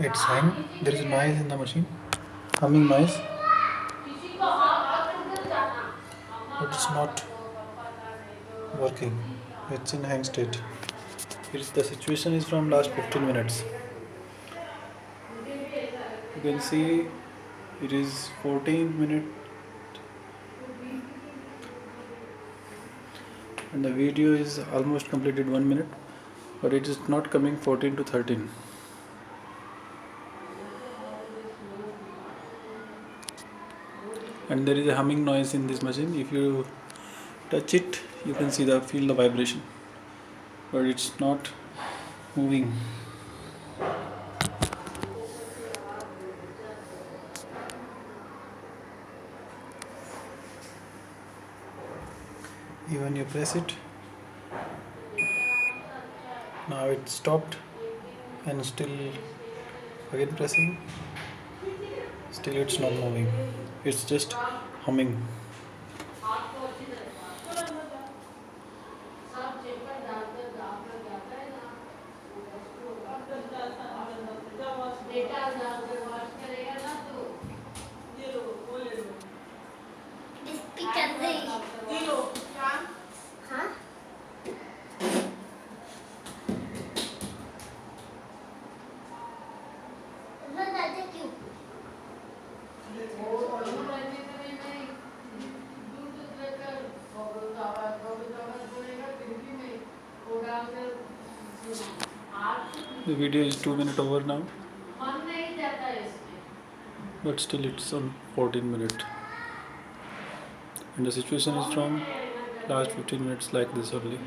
It's hang. There is a noise in the machine, humming noise, but it's not working. It's in hang state. It's the situation is from last 15 minutes. You can see it is 14 minutes and the video is almost completed 1 minute, but it is not coming 14 to 13. And there is a humming noise in this machine. If you touch it, you can feel the vibration, but it's not moving. Even you press it, now it stopped, and still again pressing, still it's not moving. It's just humming. The video is 2 minutes over now, but still it's on 14 minutes, and the situation is from last 15 minutes like this only.